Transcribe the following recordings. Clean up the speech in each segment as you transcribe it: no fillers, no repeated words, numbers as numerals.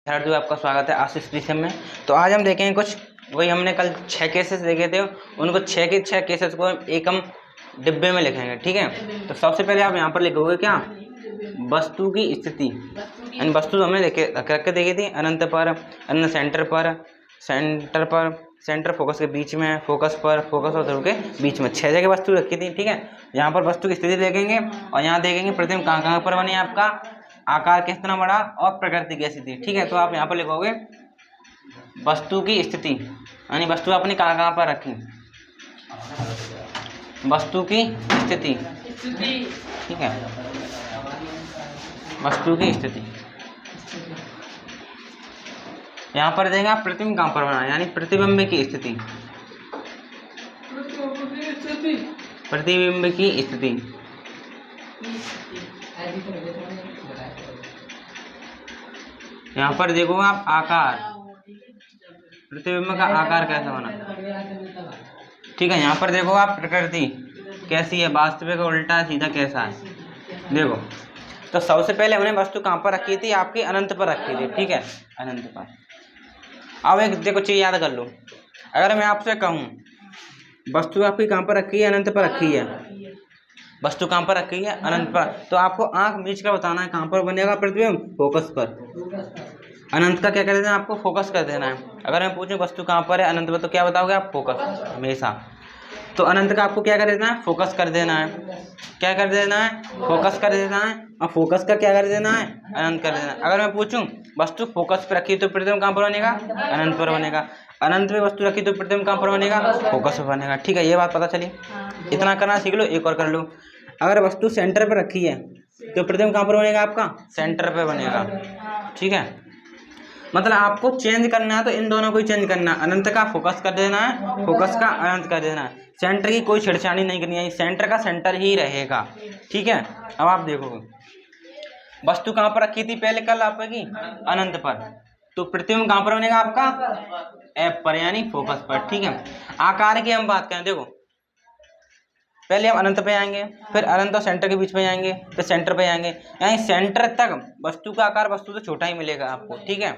हार्दिक आपका स्वागत है आशीष प्रीसम में। तो आज हम देखेंगे कुछ वही हमने कल 6 केसेस देखे थे, उनको 6 के 6 केसेस को एक हम डिब्बे में लिखेंगे। ठीक है, तो सबसे पहले आप यहाँ पर लिखोगे क्या, वस्तु की स्थिति, यानी वस्तु हमने रख के देखी थी अनंत पर, अनंत सेंटर पर, सेंटर पर, सेंटर फोकस के बीच में, फोकस पर, फोकस और ध्रुव के बीच में 6 जगह वस्तु रखी थी। ठीक है, यहाँ पर वस्तु की स्थिति देखेंगे और यहाँ देखेंगे प्रतिबिंब कहाँ पर बनी, आपका आकार कितना बड़ा और प्रकृति कैसी थी। ठीक है, तो आप यहाँ पर लिखोगे वस्तु की स्थिति, यानी वस्तु आपने कहाँ पर रखी, वस्तु की स्थिति। ठीक है, वस्तु की स्थिति। यहाँ पर देंगे आप प्रतिबिंब कहाँ पर बना, यानी प्रतिबिंब की स्थिति, प्रतिबिंब की स्थिति। यहाँ पर देखो आप आकार, प्रतिबिंब का आकार कैसा बना। ठीक है, यहाँ पर देखो आप प्रकृति कैसी है, वास्तविक उल्टा सीधा कैसा है। देखो, तो सबसे पहले हमने वस्तु कहाँ पर रखी थी, आपकी अनंत पर रखी थी। ठीक है, अनंत पर। अब एक देखो चीज याद कर लो, अगर मैं आपसे कहूँ वस्तु आपकी कहाँ पर रखी है, अनंत पर रखी है, वस्तु कहाँ पर रखी है, अनंत पर, तो आपको आंख मीच कर बताना है कहाँ पर बनेगा प्रतिबिंब, फोकस पर। अनंत का क्या कर देना है, आपको फोकस कर देना है। अगर मैं पूछूं वस्तु कहाँ पर है अनंत पर, तो क्या बताओगे आप, फोकस हमेशा। तो अनंत का आपको क्या कर देना है, फोकस कर देना है। क्या कर देना है, फोकस कर देना है। और फोकस का क्या कर देना है, अनंत कर देना है। अगर मैं पूछूं वस्तु फोकस पर रखी तो प्रतिबिंब कहाँ पर बनेगा, अनंत पर बनेगा। अनंत में वस्तु रखी तो प्रतिबिंब कहाँ पर बनेगा, फोकस पर बनेगा। ठीक है, ये बात पता चली, इतना करना सीख लो। एक और कर लो, अगर वस्तु सेंटर पर रखी है तो प्रतिबिंब कहाँ पर बनेगा, आपका सेंटर पर बनेगा। ठीक है, मतलब आपको चेंज करना है तो इन दोनों को ही चेंज करना है, अनंत का फोकस कर देना है, फोकस का अनंत कर देना है। सेंटर की कोई छेड़छाड़ी नहीं करनी है, सेंटर का सेंटर ही रहेगा। ठीक है, अब आप देखोगे वस्तु कहाँ पर रखी थी पहले कल आपकी, अनंत पर, तो प्रतिबिंब कहाँ पर बनेगा आपका, एफ पर, यानी फोकस पर। ठीक है, आकार की हम बात करें, देखो पहले हम अनंत पे आएंगे, फिर अनंत और सेंटर के बीच में जाएंगे, फिर सेंटर पे आएंगे, यानी सेंटर तक वस्तु का आकार वस्तु से छोटा ही मिलेगा आपको। ठीक है,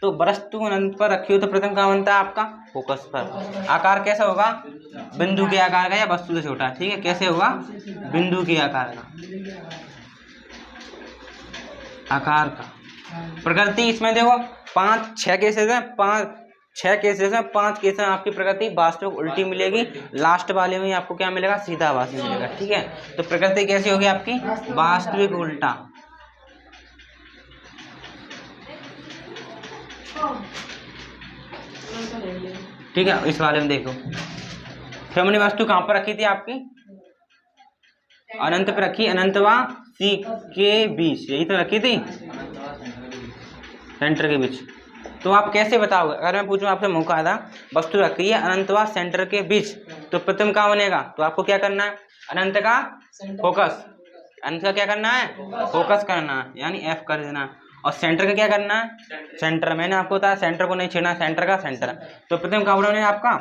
तो वस्तु अनंत पर रखी हो तो प्रतिबिंब कहाँ बनता है, आपका फोकस पर। आकार कैसा होगा, बिंदु के आकार का या वस्तु से छोटा। ठीक है, कैसे होगा, बिंदु के आकार का, आकार का। प्रकृति इसमें देखो 5-6 केसेस है, 5-6 केसेस है, 5 केसेस में आपकी प्रकृति वास्तविक उल्टी मिलेगी, लास्ट वाले में आपको क्या मिलेगा, सीधाभासी मिलेगा। ठीक है, तो प्रकृति कैसी होगी आपकी, वास्तविक उल्टा। ठीक है, इस वाले में देखो, फिर हमने वस्तु कहाँ पर रखी थी आपकी, अनंत पर रखी, अनंत व सी के बीच, यही तो रखी थी, सेंटर के बीच। तो आप कैसे बताओगे, अगर मैं पूछूं आपसे मौका आधा, वस्तु रखी है अनंत व सेंटर के बीच, तो प्रतिबिंब कहाँ बनेगा, तो आपको क्या करना है, अनंत का फोकस, अनंत का क्या करना है, फोकस करना है, यानी एफ कर देना। और सेंटर का क्या करना है, सेंटर। मैंने आपको बताया सेंटर को नहीं छेड़ना, सेंटर का सेंटर। तो प्रतिबिंब कहाँ बनेगा आपका,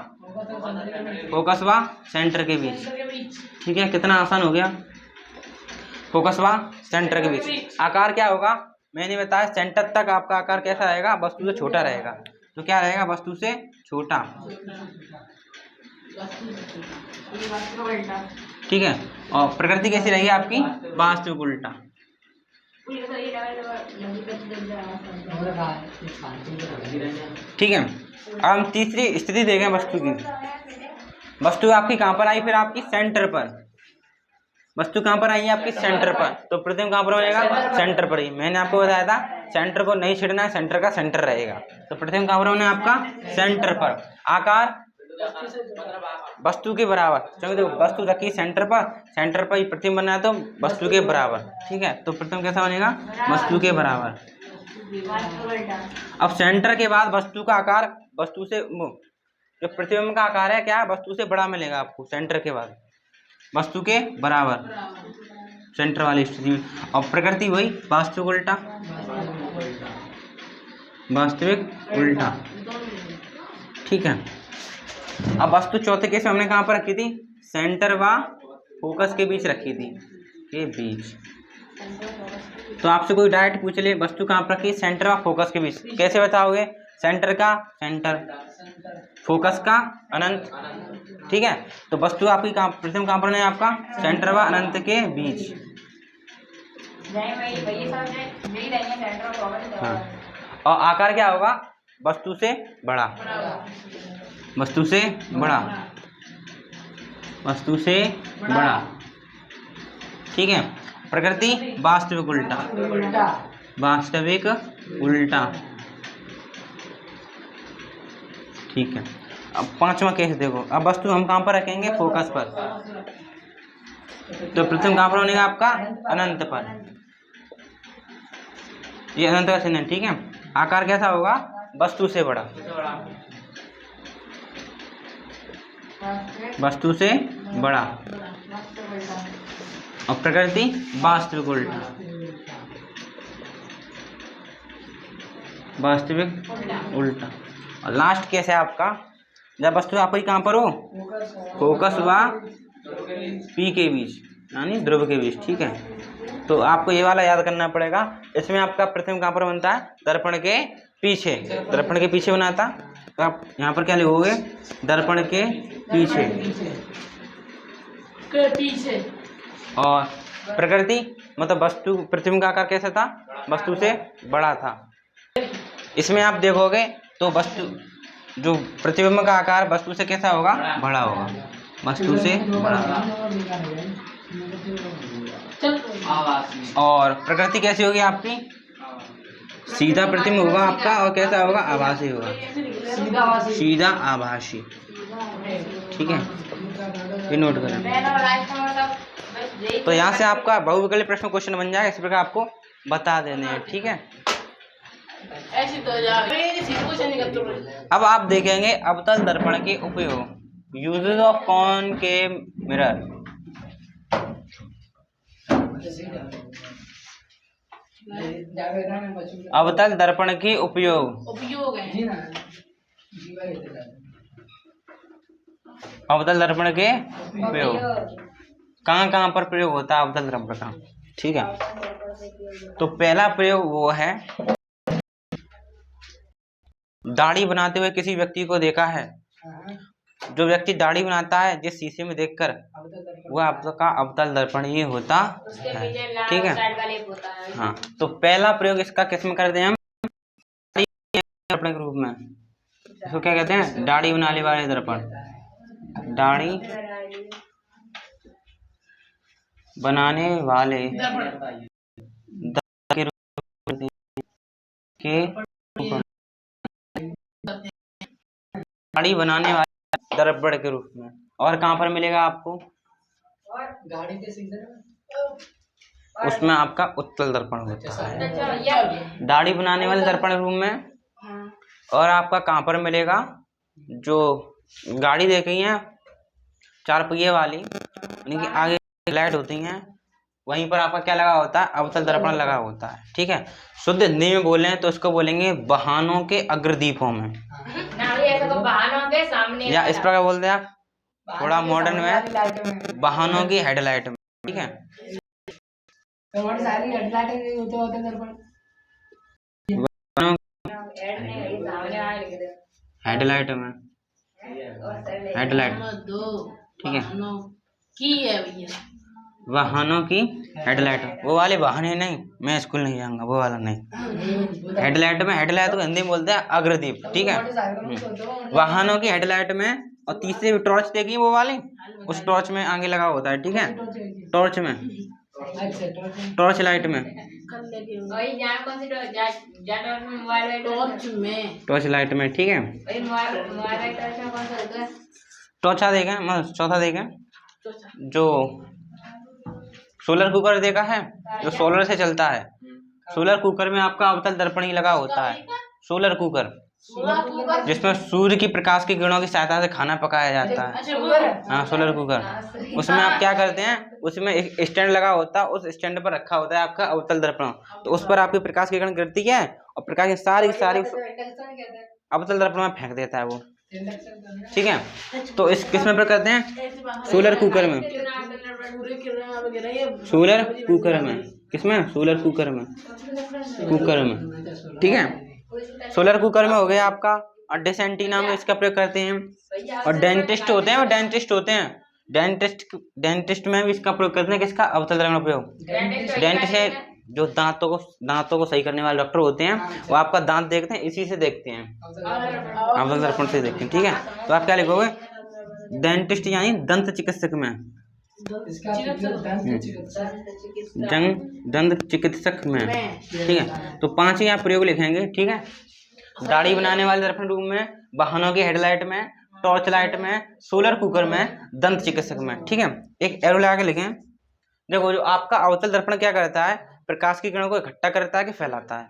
फोकस व सेंटर के बीच। ठीक है, कितना आसान हो गया, फोकस व सेंटर के बीच। आकार क्या होगा, मैंने बताया सेंटर तक आपका आकार कैसा रहेगा, वस्तु से छोटा रहेगा। तो क्या रहेगा, वस्तु से छोटा। ठीक है, और प्रकृति कैसी रहेगी आपकी, वास्तविक उल्टा। ठीक है, अब हम तीसरी स्थिति देखें वस्तु की। वस्तु आपकी कहाँ पर आई, फिर आपकी सेंटर पर, वस्तु कहाँ पर आई है आपकी सेंटर पर, तो प्रतिबिंब कहाँ पर बनेगा, सेंटर पर ही। मैंने आपको बताया था सेंटर को नहीं छेड़ना है, सेंटर का सेंटर रहेगा। तो प्रतिबिंब कहाँ पर बनेगा आपका, सेंटर पर। आकार वस्तु के बराबर, क्योंकि देखो वस्तु रखी सेंटर पर ही प्रतिबिंब बनना है, तो वस्तु के बराबर। ठीक है, तो प्रतिबिंब कैसा बनेगा, वस्तु के बराबर। अब सेंटर के बाद वस्तु का आकार वस्तु से, जो प्रतिबिंब का आकार है क्या, वस्तु से बड़ा मिलेगा आपको, सेंटर के बाद वस्तु के बराबर, सेंटर वाली स्थिति में। और प्रकृति वही वास्तविक उल्टा, वास्तविक उल्टा। ठीक है, अब वस्तु चौथे केस में हमने कहाँ पर रखी थी, सेंटर व फोकस के बीच रखी थी, के बीच। तो आपसे कोई डायरेक्ट पूछ ले वस्तु कहाँ पर रखी, सेंटर और फोकस के बीच, कैसे बताओगे? सेंटर का सेंटर, फोकस का अनंत, ठीक है। तो वस्तु आपकी कहाँ, प्रथम कहाँ पर है आपका? सेंटर व अनंत के बीच। हाँ। और आकार क्या होगा? वस्तु से बड़ा, वस्तु से बड़ा, वस्तु से बड़ा, ठीक है। प्रकृति वास्तविक उल्टा, वास्तविक उल्टा, ठीक है। अब पांचवा केस देखो, अब वस्तु हम कहाँ पर रखेंगे? फोकस पर। तो प्रथम कहाँ पर होने का आपका? अनंत पर, ये अनंत का चिन्ह है, ठीक है। आकार कैसा होगा? वस्तु से बड़ा, वस्तु से बड़ा। और प्रकृति वास्तविक उल्टा, वास्तविक उल्टा। और लास्ट केस है आपका, जब वस्तु आपकी कहाँ पर हो? फोकस व पी के बीच, यानी ध्रुव के बीच, ठीक है। तो आपको ये वाला याद करना पड़ेगा। इसमें आपका प्रथम कहाँ पर बनता है? दर्पण के पीछे, दर्पण के पीछे बनाता। तो आप यहाँ पर क्या लिखोगे? दर्पण के पीछे। और प्रकृति मतलब वस्तु, प्रतिबिंब का आकार कैसा था? वस्तु से बड़ा था। इसमें आप देखोगे तो वस्तु, जो प्रतिबिंब का आकार वस्तु से कैसा होगा? बड़ा होगा, वस्तु से बड़ा। और प्रकृति कैसी होगी आपकी? सीधा प्रतिबिंब होगा आपका, और कैसा होगा? आभासी होगा, सीधा आभासी, ठीक है। ये नोट करें। तो यहाँ से आपका बहुविकल्पीय प्रश्न क्वेश्चन बन जाएगा, इस प्रकार आपको बता देने हैं, ठीक है। अब आप देखेंगे अवतल दर्पण के उपयोग, यूजेस ऑफ कॉनकेव मिरर। अवतल दर्पण के उपयोग, अवतल दर्पण के उपयोग कहाँ कहाँ पर प्रयोग होता है अवतल दर्पण का, ठीक है। तो पहला प्रयोग वो है, दाढ़ी बनाते हुए किसी व्यक्ति को देखा है, जो व्यक्ति दाढ़ी बनाता है जिस शीशे में देखकर, वह आपका अवतल दर्पण ही होता है, ठीक है। हाँ, तो पहला प्रयोग इसका किस में करते हैं हम? दर्पण के रूप में। इसको क्या कहते हैं? दाढ़ी बनाने वाले दर्पण, दाढ़ी बनाने वाले के रूप दाढ़ी बनाने वाले दर्पण के रूप में। और कहाँ पर मिलेगा आपको? उसमें आपका उत्तल दर्पण होता है, दाढ़ी बनाने वाले दर्पण रूम में। और आपका कहाँ पर मिलेगा? जो गाड़ी देखी है चार पहिए वाली, यानी कि आगे लाइट होती हैं, वहीं पर आपका क्या लगा होता है? अवतल दर्पण लगा होता है, ठीक है। शुद्ध हिंदी में बोले तो इसको बोलेंगे वाहनों के अग्रदीपों में, या इस प्रकार बोलते हैं आप थोड़ा मॉडर्न में, वाहनों की हेडलाइट में, ठीक है। हेडलाइट में, हेडलाइट, ठीक है। वाहनों की हेडलाइट, वो वाले वाहन ही नहीं, मैं स्कूल नहीं जाऊंगा, वो वाला नहीं। हेडलाइट में, हेडलाइट को हिंदी में बोलते हैं अग्रदीप, ठीक है। वाहनों की हेडलाइट में। और तीसरी टॉर्च देखी वो वाली, उस टॉर्च में आगे लगा होता है, ठीक है। टॉर्च में, टॉर्च लाइट में, टॉर्च लाइट में, ठीक है। चौथा देखें, चौथा देखें, जो सोलर कुकर देखा है, जो सोलर से चलता है। सोलर कुकर में आपका अवतल दर्पण ही लगा होता है। सोलर कुकर, जिसमें सूर्य की प्रकाश की किरणों की सहायता से खाना पकाया जाता है। हाँ, सोलर कुकर। उसमें आप क्या करते हैं? उसमें एक स्टैंड लगा होता है, उस स्टैंड पर रखा होता है आपका अवतल दर्पण। तो उस पर आपकी प्रकाश की किरण गिरती है और प्रकाश की सारी अवतल दर्पण में फेंक देता है वो, ठीक है। तो इस किसमें पर करते हैं? सोलर कुकर में, सोलर कुकर में, किसमें? सोलर कुकर में, कुकर में, ठीक है। सोलर कुकर में हो गया आपका। और डिश एंटीना में इसका प्रयोग करते हैं। और डेंटिस्ट होते हैं, वो डेंटिस्ट होते हैं, डेंटिस्ट में भी इसका प्रयोग करते हैं। किसका? अवतल दर्पण का प्रयोग। डेंटिस्ट है जो दांतों को सही करने वाले डॉक्टर होते हैं, वो आपका दांत देखते हैं, इसी से देखते हैं, अवतल दर्पण से देखते हैं, ठीक है। तो आप क्या लिखोगे? डेंटिस्ट यानी दंत चिकित्सक में, दंत चिकित्सक में, ठीक है। तो 5 ही आप प्रयोग लिखेंगे, ठीक है। दाढ़ी बनाने वाले दर्पण रूम में, वाहनों की हेडलाइट में, टॉर्च लाइट में, सोलर कुकर में, दंत चिकित्सक में, ठीक है। एक एरो लगा के लिखें। देखो, जो आपका अवतल दर्पण क्या करता है? प्रकाश की किरणों को इकट्ठा करता है कि फैलाता है?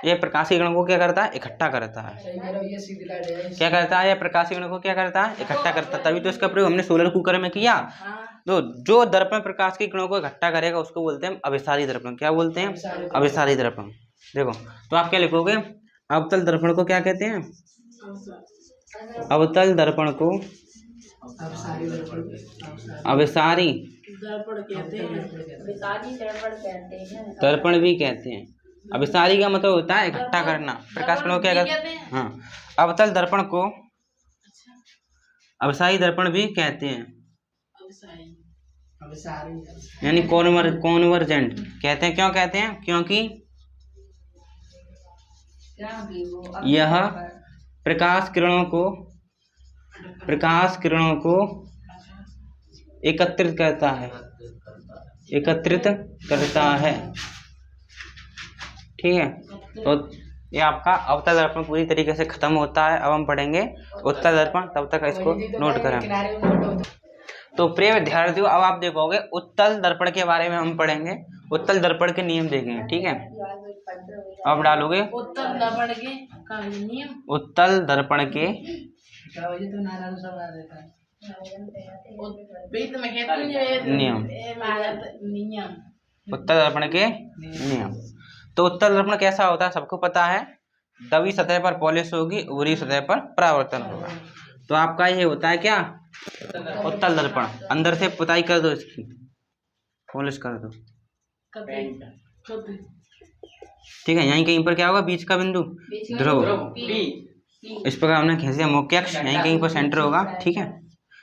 ये प्रकाश की किरणों को क्या करता है? इकट्ठा करता है। क्या करता है? ये प्रकाश की किरणों को क्या करता है? इकट्ठा करता है। तभी तो इसका प्रयोग हमने सोलर कुकर में किया। तो जो दर्पण प्रकाश की किरणों को इकट्ठा करेगा उसको बोलते हैं अभिसारी दर्पण। क्या बोलते हैं? अभिसारी दर्पण। देखो, तो आप क्या लिखोगे? अवतल दर्पण को क्या कहते हैं? अवतल दर्पण को अभिसारी दर्पण भी कहते हैं। अभिसारी का मतलब होता है इकट्ठा करना। प्रकाश किरणों को क्या कहते हैं? हाँ, अवतल दर्पण को अभिसारी दर्पण भी कहते हैं, यानी कॉन्वर्जेंट कहते हैं। क्यों कहते हैं? क्योंकि यह प्रकाश किरणों को एकत्रित करता है, ठीक है। तो ये आपका अवतल दर्पण पूरी तरीके से खत्म होता है। अब हम पढ़ेंगे उत्तल दर्पण, तब तक इसको नोट करें। तो प्रिय विद्यार्थियों, अब आप देखोगे उत्तल दर्पण के बारे में हम पढ़ेंगे। उत्तल दर्पण के नियम देखेंगे, ठीक है। अब डालोगे उत्तल दर्पण के नियम, उत्तल दर्पण के नियम। तो उत्तल दर्पण कैसा होता है? सबको पता है। दबी सतह पर पॉलिश होगी, ऊपरी सतह पर परावर्तन होगा। तो आपका ये होता है क्या? उत्तल दर्पण। अंदर से पुताई कर दो, इसकी पॉलिश कर दो, ठीक है। यहीं कहीं पर क्या होगा? बीच का बिंदु ध्रुव, इस प्रकार हमने खींच दिया। मुख्य अक्ष यहीं कहीं पर सेंटर होगा, ठीक है।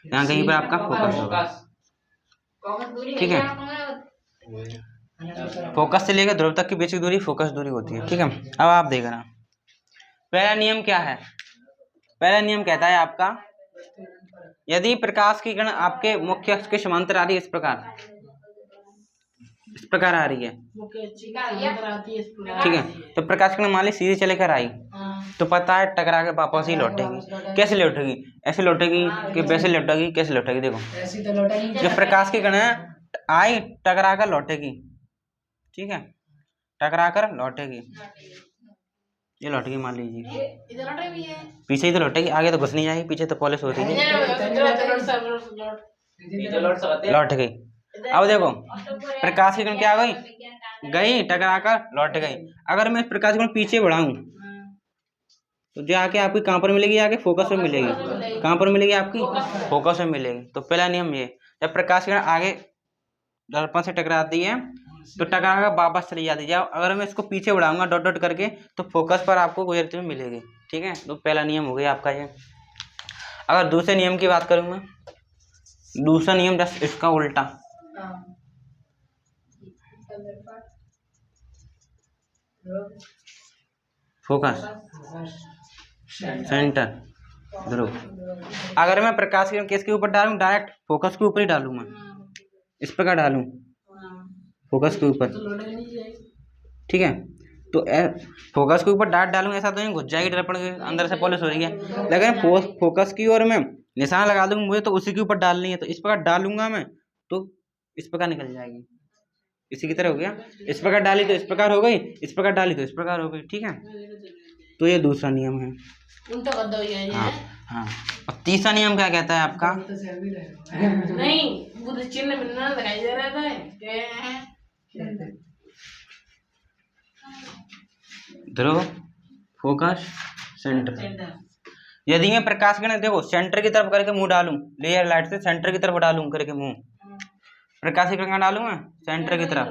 यहाँ कहीं पर आपका फोकस होगा, ठीक है। फोकस से लेकर ध्रुव तक के बीच की दूरी फोकस दूरी होती है, ठीक है। अब आप देख रहे हैं पहला नियम क्या है? पहला नियम कहता है आपका, यदि प्रकाश की किरण आपके मुख्य अक्ष के समांतर आ रही है, इस प्रकार आ रही है, ठीक है। तो प्रकाश की किरण मान ली सीधी चलेकर आई, तो पता है टकरा के वापस ही लौटेगी। कैसे लौटेगी? ऐसे लौटेगी कि वैसे लौटेगी? कैसे लौटेगी? देखो, जो प्रकाश की किरण आई टकरा कर लौटेगी, ठीक है, टकरा कर लौटेगी। ये लौटेगी, मान लीजिए पीछे ही तो लौटेगी, आगे तो घुस नहीं जाएगी, पीछे तो पॉलिश होती है, लौट गई। अब देखो, प्रकाश की किरण क्या गई टकरा कर लौट गई। अगर मैं प्रकाश की किरण पीछे बढ़ाऊं तो जाके आपकी कहाँ पर मिलेगी? आगे फोकस में मिलेगी। कहाँ पर मिलेगी? आपकी फोकस में मिलेगी। तो पहला नियम ये, जब प्रकाश की किरण आगे दर्पण से टकराती है तो टकरा कर वापस चली जाती है। अगर मैं इसको पीछे बढ़ाऊंगा डॉट डॉट करके तो फोकस पर आपको गुजरती हुई मिलेगी, ठीक है। तो पहला नियम हो गया आपका ये। अगर दूसरे नियम की बात करूँ मैं, दूसरा नियम जस्ट इसका उल्टा, फोकस सेंटर ध्रुव। अगर मैं प्रकाश की किरण किसके ऊपर डालूं? डायरेक्ट फोकस के ऊपर ही डालूं मैं, इस प्रकार डालूं फोकस के ऊपर, ठीक है। तो फोकस के ऊपर डायरेक्ट डालूंगा, ऐसा तो नहीं घुस जाएगी दर्पण के अंदर से पॉलिश हो रही है। लेकिन फोकस की ओर मैं निशान लगा दूंगा, मुझे तो उसी के ऊपर डालनी है, तो इस प्रकार डालूंगा मैं तो इस प्रकार निकल जाएगी, इसी की तरह हो गया। इस प्रकार डाली तो इस प्रकार हो गई, इस प्रकार डाली तो इस प्रकार हो गई, ठीक है। तो ये दूसरा नियम है। हाँ हाँ। और तीसरा नियम क्या कहता है आपका? नहीं, चिन्ह दिखाई दे रहा था ध्रुव, फोकस, सेंटर। यदि मैं प्रकाश किरण देखो सेंटर की तरफ करके मुंह डालूं, लेयर लाइट से सेंटर की तरफ डालूं करके मुंह, प्रकाशीकरण कहाँ डालूं मैं? सेंटर की तरफ,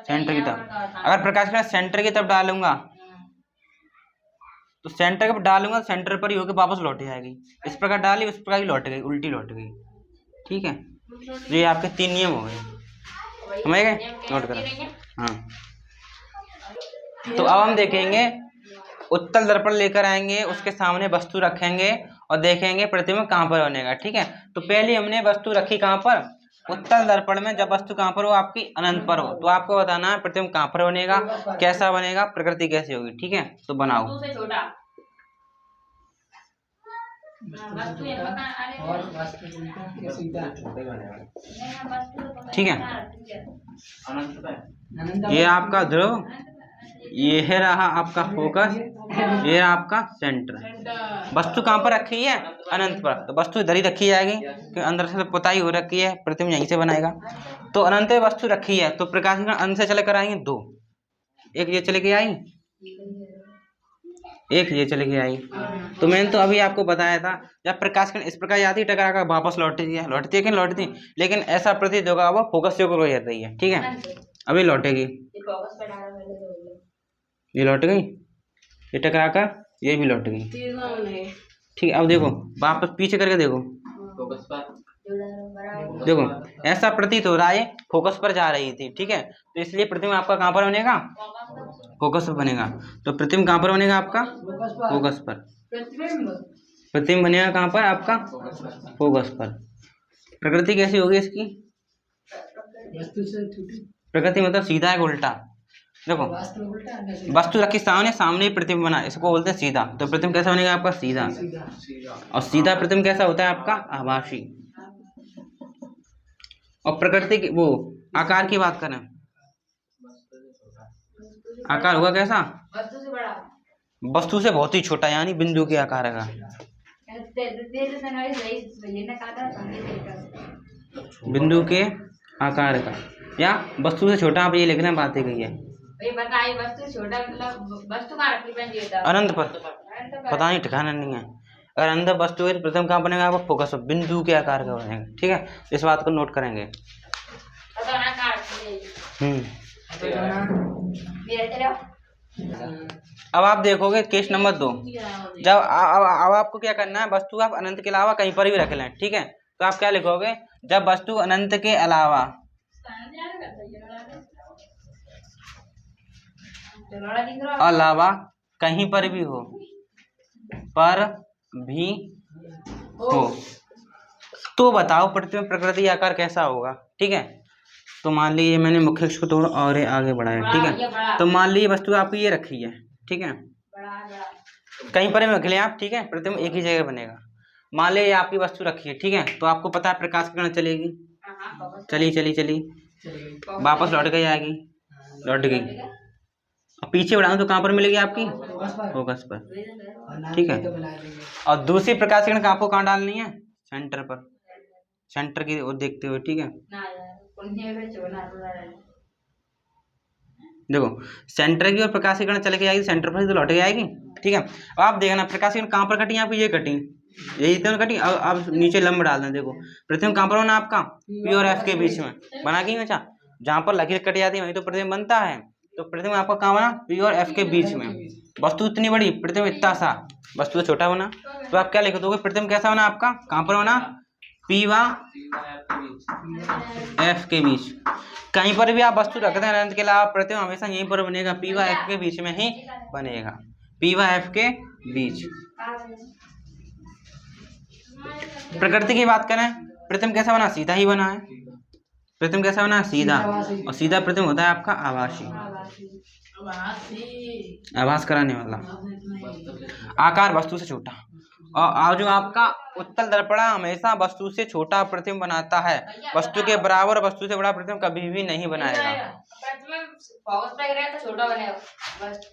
सेंटर की तरफ। अगर प्रकाशीकरण सेंटर की तरफ डालूंगा तो सेंटर की तरफ डालूंगा, सेंटर पर ही होकर वापस लौट जाएगी। इस प्रकार डाली, उस प्रकार ही लौट गई, उल्टी लौट गई। ठीक है, तो ये आपके 3 नियम हो गए, समझ गए? नोट करें। हाँ, तो अब हम देखेंगे, उत्तल दर्पण लेकर आएंगे, उसके सामने वस्तु रखेंगे और देखेंगे प्रतिबिंब कहाँ पर बनेगा। ठीक है, तो पहले हमने वस्तु रखी कहाँ पर? उत्तल दर्पण में। जब वस्तु कहाँ पर हो? आपकी अनंत पर हो। तो आपको बताना है प्रतिबिंब कहाँ पर बनेगा, कैसा बनेगा, प्रकृति कैसी होगी। ठीक है, तो बनाओ। ठीक है, ये आपका ध्रुव, ये है रहा आपका फोकस, ये रहा आपका सेंटर। वस्तु कहाँ पर रखी है? अनंत पर। तो वस्तु इधर ही रखी जाएगी क्योंकि अंदर से पुताई हो रखी है, प्रतिबिंब यहीं से बनाएगा। तो अनंत में वस्तु रखी है, तो प्रकाशीकरण अनंत से चले कर आएंगे 2, एक ये चले के आई, एक ये चले के आई। तो मैंने तो अभी आपको बताया था, जब प्रकाशीकरण इस प्रकार जाती टकरा कर वापस लौटती है, लौटती है कि लौटती, लेकिन ऐसा प्रतीत होगा वो फोकस से होकर रही है। ठीक है, अभी लौटेगी, ये लौट गई, ये टकरा कर ये भी लौट गई। ठीक है, अब देखो वापस पीछे करके देखो, देखो ऐसा प्रतीत हो रहा है फोकस पर जा रही थी। ठीक है, तो इसलिए प्रतिबिंब आपका कहाँ पर बनेगा? फोकस पर बनेगा। तो प्रतिबिंब कहाँ पर बनेगा आपका? फोकस पर। प्रतिबिंब बनेगा कहाँ पर आपका? फोकस पर। प्रकृति कैसी होगी इसकी? प्रकृति मतलब सीधा है उल्टा। देखो वस्तु रखी सामने, सामने ही प्रतिबिंब बना, इसको बोलते हैं सीधा। तो प्रतिबिंब कैसा बनेगा आपका? सीधा। और सीधा प्रतिबिंब कैसा होता है आपका? आभासी। और प्रकृति की वो आकार की बात करें, आकार होगा कैसा? वस्तु से बहुत ही छोटा, यानी बिंदु के आकार का। बिंदु के आकार का या वस्तु से छोटा, आप ये लिखना बात ही गई है। अनंत पर पता नहीं, ठिकाना नहीं है। अगर अनंत वस्तु है तो प्रथम कहाँ बनेगा आपका? फोकस पर, बिंदु के आकार का बनेगा। ठीक है, इस बात को नोट करेंगे। अब आप देखोगे केस नंबर 2, जब अब आपको क्या करना है, वस्तु आप अनंत के अलावा कहीं पर भी रख लें। ठीक है, तो आप क्या लिखोगे? जब वस्तु अनंत के अलावा कहीं पर भी हो, तो बताओ प्रतिबिंब प्रकृति आकार कैसा होगा। ठीक है, तो मान लीजिए मैंने मुख्य अक्ष को थोड़ा और आगे बढ़ाया। ठीक है, तो मान लीजिए वस्तु आपकी ये रखी है। ठीक है, कहीं पर भी रख लें आप। ठीक है, प्रतिबिंब एक ही जगह बनेगा। मान लीजिए आपकी वस्तु रखी है। ठीक है, तो आपको पता है प्रकाशीकरण चलेगी, चली वापस लौट गई, आएगी, लौट गई। और पीछे बढ़ाऊं तो कहाँ पर मिलेगी आपकी? फोकस पर। ठीक है, और दूसरी प्रकाशीकरण का आपको कहाँ डालनी है? सेंटर पर, सेंटर की ओर देखते हुए। ठीक है, देखो सेंटर की ओर प्रकाशीकरण चले के आएगी, सेंटर पर ही तो लौट के आएगी। ठीक है, अब आप देखना प्रकाशीकरण कहाँ पर कटी? आपकी ये कटी, यही तो कटी। अब नीचे लंब डाल दें। देखो प्रतिबिंब कहाँ पर होना आपका? पी और एफ के बीच में बना के। अच्छा, जहाँ पर लकीर कट जाती है वहीं तो प्रतिबिंब बनता है। तो प्रतिबिंब आपका कहाँ बना? पी और एफ के बीच में। वस्तु इतनी बड़ी, प्रतिबिंब इतना सा, वस्तु तो छोटा बना। तो आप क्या लिख दोगे? प्रतिबिंब कैसा बना आपका? कहाँ पर बना? पी व एफ के बीच। कहीं पर भी आप वस्तु रखते हैं अनंत के अलावा, प्रतिबिंब हमेशा यहीं पर बनेगा, पी व एफ के बीच में ही बनेगा, पी व एफ के बीच। प्रकृति की बात करें, प्रतिबिंब कैसा बना? सीधा ही बना है। प्रतिबिंब कैसा बना? सीधा। और सीधा प्रतिबिंब होता है आपका आभासी, आभास कराने वाला। आकार वस्तु से छोटा। और जो आपका उत्तल दर्पण हमेशा वस्तु से छोटा प्रतिबिंब बनाता है, वस्तु के बराबर वस्तु से बड़ा प्रतिबिंब कभी भी नहीं बनाएगा।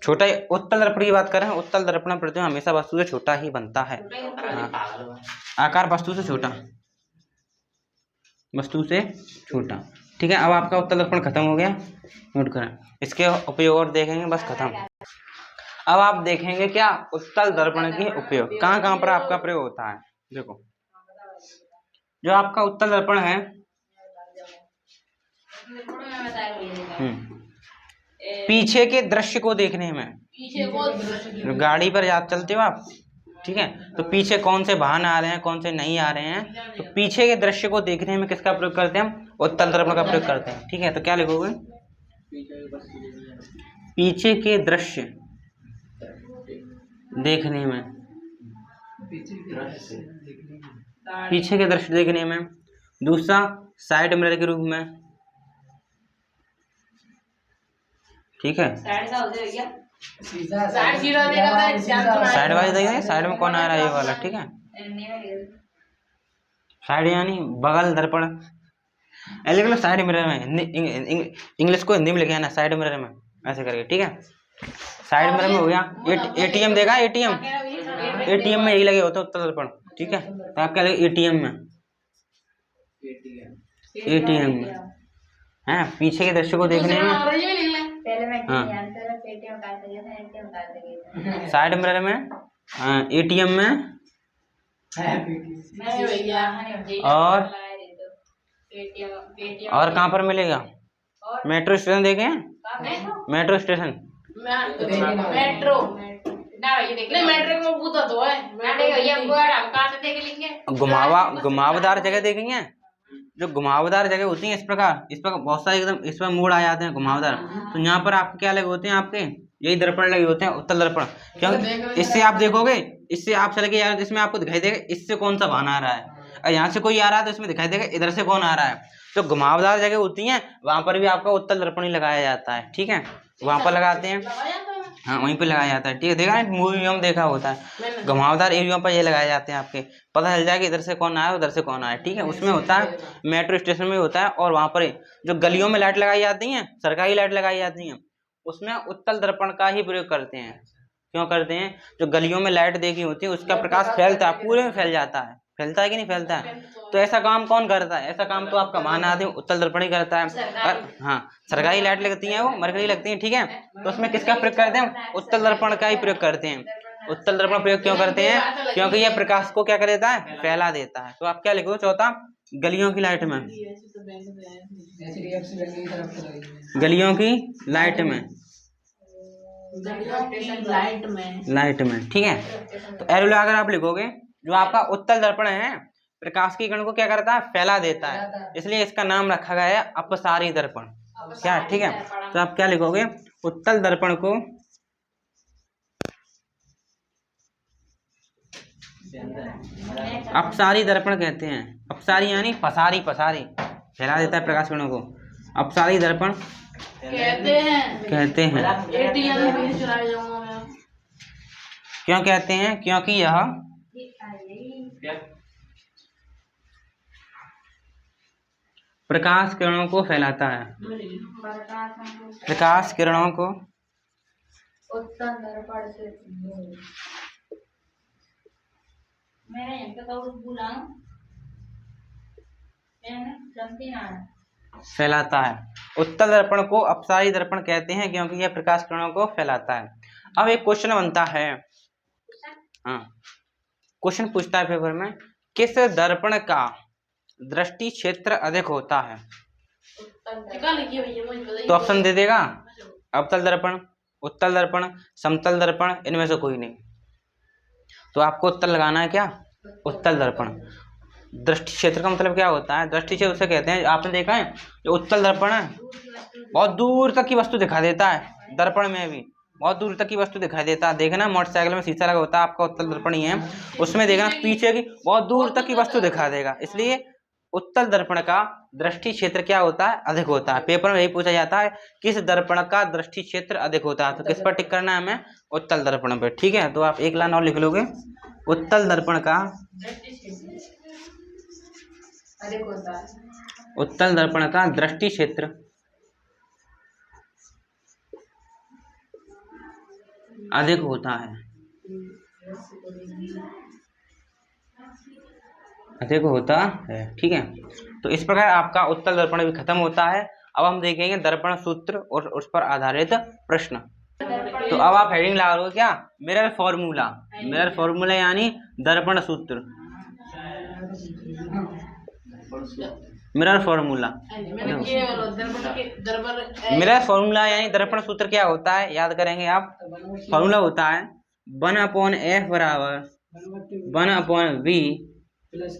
छोटा ही उत्तल दर्पण की बात करें, उत्तल दर्पण प्रतिबिंब हमेशा वस्तु से छोटा ही बनता है। आकार वस्तु से छोटा, वस्तु से छोटा। ठीक है, अब आपका उत्तल दर्पण खत्म हो गया, नोट करें। इसके उपयोग और देखेंगे, बस खत्म। अब आप देखेंगे क्या? उत्तल दर्पण के उपयोग कहाँ कहाँ पर आपका प्रयोग होता है। देखो जो आपका उत्तल दर्पण है, पीछे के दृश्य को देखने में, गाड़ी पर चलते हो आप, ठीक है, तो पीछे कौन से वाहन आ रहे हैं, कौन से नहीं आ रहे हैं, तो पीछे के दृश्य को देखने में किसका प्रयोग करते हैं हम? उत्तल दर्पण का प्रयोग करते हैं। ठीक है, तो क्या लिखोगे? पीछे के दृश्य देखने में, पीछे के दृश्य देखने में। दूसरा साइड मिरर के रूप में, ठीक है, साइड वाइज देखेंगे, साइड में कौन आ रहा है, ये वाला, ठीक है, साइड यानी बगल दर्पण, लिख लो साइड मिरर में, इंग्लिश को हिंदी में लिखे है ना, साइड मिरर में ऐसे करके, ठीक है, साइड मिरर में हो गया। एटीएम देखा, एटीएम में यही लगे होते उत्तल दर्पण, ठीक है, तो आप क्या लगे? एटीएम में, एटीएम में है, पीछे के दृश्य को देखने में। हाँ, साइड मिरर में, एटीएम में, और कहाँ पर मिलेगा? मेट्रो स्टेशन देखे? मेट्रो स्टेशन, घुमावदार जगह देखेंगे, जो घुमावदार जगह होती हैं, इस प्रकार बहुत सारे एकदम इसमें मोड़ आ जाते हैं घुमावदार, तो यहाँ पर आपके क्या लगे होते हैं? आपके यही दर्पण लगे होते हैं, उत्तल दर्पण। क्योंकि इससे आप देखोगे, इससे आप चले गए यार, इसमें आपको दिखाई देगा इससे कौन सा वाहन आ रहा है, और यहाँ से कोई आ रहा है तो इसमें दिखाई देगा इधर से कौन आ रहा है। तो घुमावदार जगह होती हैं वहां पर भी आपका उत्तल दर्पण ही लगाया जाता है, ठीक है, वहां पर लगाते हैं, हाँ वहीं पे लगाया जाता है, ठीक है, देखा है मूवी में देखा होता है, घुमावदार एरिया पर ये लगाए जाते हैं, आपके पता चल जाएगा इधर से कौन आया उधर से कौन आया, ठीक है। उसमें होता है, मेट्रो स्टेशन में होता है, और वहां पर जो गलियों में लाइट लगाई जाती हैं, सरकारी लाइट लगाई जाती हैं, उसमें उत्तल दर्पण का ही प्रयोग करते हैं। क्यों करते हैं? जो गलियों में लाइट देखी होती है उसका प्रकाश फैलता है, पूरे में फैल जाता है, फैलता है कि नहीं फैलता है? तो ऐसा काम कौन करता है? ऐसा काम तो आपका वाहन आदमी उत्तल दर्पण ही करता है। और हाँ, सरकारी लाइट लगती है, वो मरकरी लगती है, ठीक है, तो उसमें किसका प्रयोग करते हैं? उत्तल दर्पण का ही प्रयोग करते हैं। उत्तल दर्पण प्रयोग क्यों करते हैं? क्योंकि यह प्रकाश को क्या कर देता है? फैला देता है। तो आप क्या लिखो? चौथा, गलियों की लाइट में, गलियों की लाइट में, लाइट में, ठीक है। तो एरो लगाकर आप लिखोगे, जो आपका उत्तल दर्पण है प्रकाश की किरण को क्या करता है? फैला देता है, इसलिए इसका नाम रखा गया है अपसारी दर्पण। क्या, ठीक है, तो आप क्या लिखोगे? उत्तल दर्पण को अपसारी दर्पण कहते हैं। अपसारी यानी पसारी, पसारी फैला देता है प्रकाश किरणों को, अपसारी दर्पण कहते हैं। क्यों कहते हैं? क्योंकि यह प्रकाश किरणों को फैलाता है, प्रकाश किरणों को उत्तल दर्पण से फैलाता है। उत्तल दर्पण को अपसारी दर्पण कहते हैं क्योंकि यह प्रकाश किरणों को फैलाता है। अब एक क्वेश्चन बनता है, हाँ, क्वेश्चन पूछता है पेपर में, किस दर्पण का दृष्टि क्षेत्र अधिक होता है? तो ऑप्शन दे देगा, अवतल दर्पण, उत्तल दर्पण, समतल दर्पण, इनमें से कोई नहीं। तो आपको उत्तर लगाना है क्या? उत्तल दर्पण। दृष्टि क्षेत्र का मतलब क्या होता है? दृष्टि क्षेत्र उसे कहते हैं, आपने देखा है जो उत्तल दर्पण है बहुत दूर तक की वस्तु दिखा देता है, दर्पण में भी बहुत दूर तक की वस्तु दिखाई देता है। देखना मोटरसाइकिल में शीशा लगा होता है, आपका उत्तल दर्पण ही है, उसमें देखना पीछे की बहुत दूर तक की वस्तु दिखा देगा, इसलिए उत्तल दर्पण का दृष्टि क्षेत्र क्या होता है? अधिक होता है। पेपर में यही पूछा जाता है, किस दर्पण का दृष्टि क्षेत्र अधिक होता है? तो किस पर टिक करना है हमें? उत्तल दर्पण पर, ठीक है। तो आप एक लाइन और लिख लोगे, उत्तल दर्पण का अधिक होता है, उत्तल दर्पण का दृष्टि क्षेत्र अधिक होता है, अधिक होता है, ठीक है। तो इस प्रकार आपका उत्तल दर्पण भी खत्म होता है। अब हम देखेंगे दर्पण सूत्र और उस पर आधारित प्रश्न। तो अब आप हेडिंग लगा लो क्या? Mirror formula. मिरर फॉर्मूला यानी दर्पण सूत्र, मिरर फॉर्मूला। मिरर फॉर्मूला यानी दर्पण सूत्र क्या होता है, याद करेंगे आप। फॉर्मूला होता है 1/f बराबर 1/v प्लस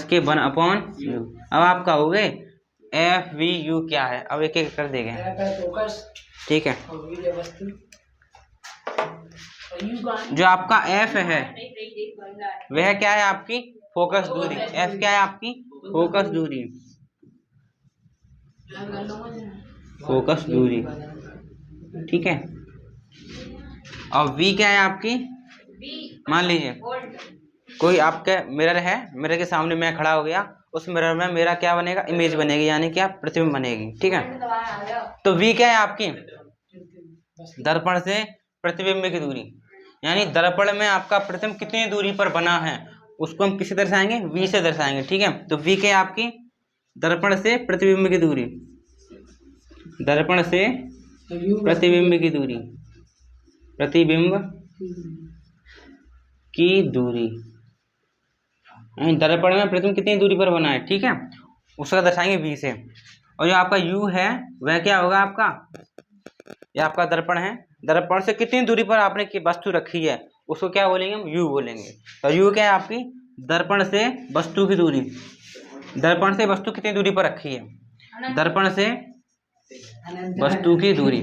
के 1/u। अब आप कहोगे एफ वी यू क्या है, अब एक एक कर देंगे, ठीक है। जो आपका एफ है वह क्या है, आपकी फोकस दूरी। एफ क्या है, आपकी फोकस दूरी, फोकस दूरी, ठीक है। और वी क्या है आपकी, मान लीजिए कोई आपके मिरर है, मिरर के सामने मैं खड़ा हो गया, उस मिरर में मेरा क्या बनेगा, इमेज बनेगी, यानी क्या प्रतिबिंब बनेगी, ठीक है। तो वी क्या है आपकी, दर्पण से प्रतिबिंब की दूरी, यानी दर्पण में आपका प्रतिबिंब कितनी दूरी पर बना है उसको हम किससे दर्शाएंगे, वी से दर्शाएंगे, ठीक है। तो वी क्या है आपकी, दर्पण से प्रतिबिंब की दूरी, दर्पण से प्रतिबिंब की दूरी, प्रतिबिंब की दूरी, दर्पण में प्रतिबिंब कितनी दूरी पर बना है, ठीक है, उसका दर्शाएंगे वी से। और जो आपका यू है वह क्या होगा आपका, ये आपका दर्पण है, दर्पण से कितनी दूरी पर आपने वस्तु रखी है उसको क्या बोलेंगे, हम यू बोलेंगे। तो यू क्या है आपकी, दर्पण से वस्तु की दूरी, दर्पण से वस्तु कितनी दूरी पर रखी है, दर्पण से वस्तु की दूरी।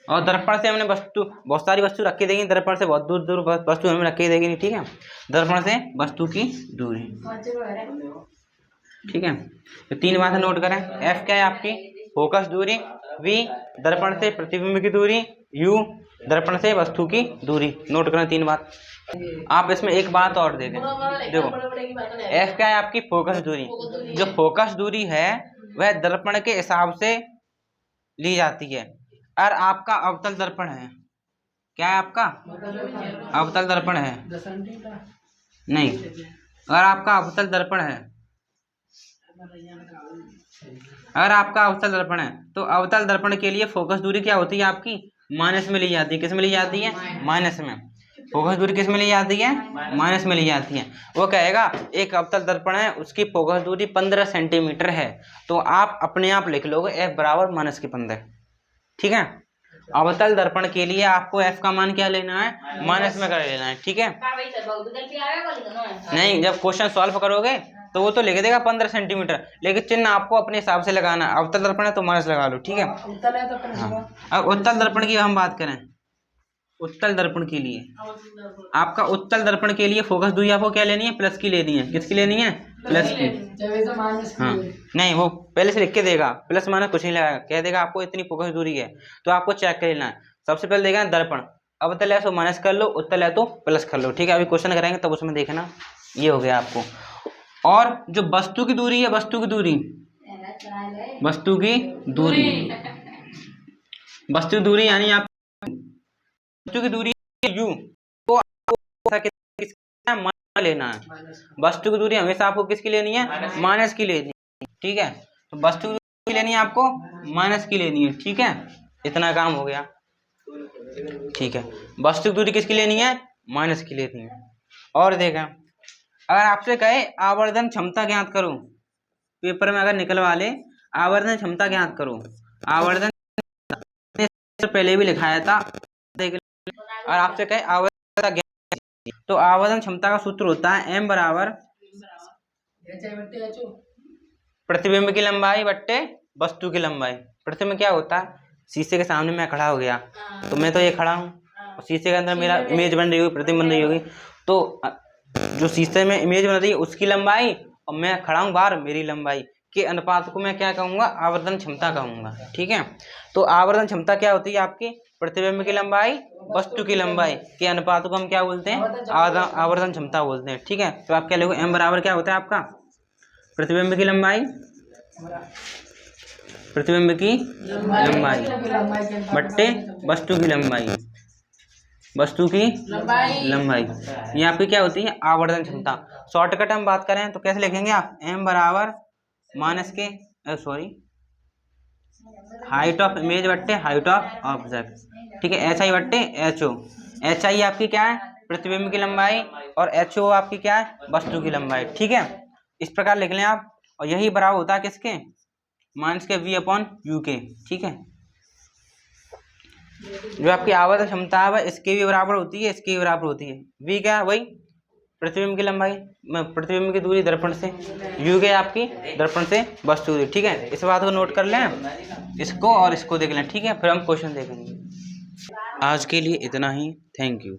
और दर्पण से हमने वस्तु, बहुत सारी वस्तु रखी देगी, दर्पण से बहुत दूर दूर वस्तु हमें रखी देगी नहीं, ठीक है। दर्पण से वस्तु की दूरी, ठीक है। तो तीन बातें नोट करें, एफ क्या है आपकी फोकस दूरी, वी दर्पण से प्रतिबिंब की दूरी, यू दर्पण से वस्तु की दूरी। नोट करें तीन बात। आप इसमें एक बात और देखें, देखो एफ क्या है आपकी फोकस दूरी, जो फोकस दूरी है वह दर्पण के हिसाब से ली जाती है। और आपका अवतल दर्पण है, क्या है आपका अवतल दर्पण है, नहीं, अगर आपका अवतल दर्पण है, अगर आपका अवतल दर्पण है तो अवतल दर्पण के लिए फोकस दूरी क्या होती है आपकी, माइनस में ली जाती है। किस में ली जाती है, माइनस में। फोकस दूरी किस में ली जाती है, माइनस में ली जाती है। वो कहेगा एक अवतल दर्पण है उसकी फोकस दूरी 15 सेंटीमीटर है, तो आप अपने आप लिख लोगे एफ बराबर -15, ठीक है। अवतल दर्पण के लिए आपको एफ का मान क्या लेना है, माइनस में कर लेना है, ठीक है। नहीं, जब क्वेश्चन सॉल्व करोगे तो वो तो लिख देगा 15 सेंटीमीटर, लेकिन चिन्ह आपको अपने हिसाब से लगाना है। अवतल दर्पण है तो माइनस लगा लो, ठीक है। अब उत्तल दर्पण की हम बात करें, उत्तल दर्पण के लिए आपका उत्तल दर्पण के लिए फोकस दूरी आपको क्या लेनी है, प्लस की लेनी है। किसकी लेनी है, प्लस की। हाँ, नहीं वो पहले से लिख के देगा, प्लस माइनस कुछ नहीं लगाएगा, कह देगा आपको इतनी फोकस दूरी है, तो आपको चेक कर लेना है। सबसे पहले देगा दर्पण, अवतल है तो माइनस कर लो, उत्तल है तो प्लस कर लो, ठीक है। अभी क्वेश्चन करेंगे तब उसमें देखना, ये हो गया आपको। और जो वस्तु की दूरी है, वस्तु की दूरी, वस्तु की दूरी, वस्तु दूरी यानी आप वस्तु की दूरी यू, तो आपको किसका माइनस लेना है। वस्तु की दूरी हमेशा आपको किसकी लेनी है, माइनस की लेनी है, ठीक है। तो वस्तु की दूरी लेनी है आपको माइनस की लेनी है, ठीक है। इतना काम हो गया, ठीक है। वस्तु की दूरी किसकी लेनी है, माइनस की लेनी है। और देखा, अगर आपसे कहे आवर्धन क्षमता ज्ञात करो, पेपर में अगर निकलवा ले आवर्धन क्षमता ज्ञात करो, आवर्धन पहले भी लिखाया था, देख। और आपसे कहे आवर्धन ज्ञात, तो आवर्धन क्षमता का सूत्र होता है m बराबर प्रतिबिंब की लंबाई बट्टे वस्तु की लंबाई। प्रतिबिंब क्या होता है, शीशे के सामने मैं खड़ा हो गया, तो मैं तो ये खड़ा हूँ, शीशे के अंदर मेरा इमेज बन रही होगी, प्रतिबिंब बन रही होगी, तो जो शीशे में इमेज बन रही है उसकी लंबाई और मैं खड़ा हूँ बाहर मेरी लंबाई के अनुपात को मैं क्या कहूँगा, आवर्धन क्षमता कहूँगा, ठीक है। तो आवर्धन क्षमता क्या होती है आपकी, प्रतिबिंब की लंबाई वस्तु की लंबाई के अनुपात को हम क्या बोलते हैं, आवर्धन क्षमता बोलते हैं, ठीक है। तो आप क्या लिखोगे, m बराबर क्या होता है आपका प्रतिबिंब की लंबाई, प्रतिबिंब की लंबाई बट्टे वस्तु की लंबाई, वस्तु की लंबाई, ये आपकी क्या होती है, आवर्धन क्षमता। शॉर्टकट हम बात करें तो कैसे लिखेंगे आप, m बराबर माइनस के हाइट ऑफ इमेज बट्टे हाइट ऑफ ऑब्जेक्ट, ठीक है। एच आई बट्टे एच ओ, एच आई आपकी क्या है, प्रतिबिंब की लंबाई और HO आपकी क्या है, वस्तु की लंबाई। ठीक है, इस प्रकार लिख लें आप। और यही बराबर होता है किसके, माइनस के V/U के। ठीक है, जो आपकी आवर्तक क्षमता है इसके भी बराबर होती है, इसके भी बराबर होती है। V क्या है, वही प्रतिबिंब की लंबाई, प्रतिबिंब की दूरी दर्पण से, U के आपकी दर्पण से वस्तु दूरी। ठीक है, इस बात को नोट कर लें, इसको और इसको देख लें। ठीक है, फिर हम क्वेश्चन देखेंगे। आज के लिए इतना ही, थैंक यू।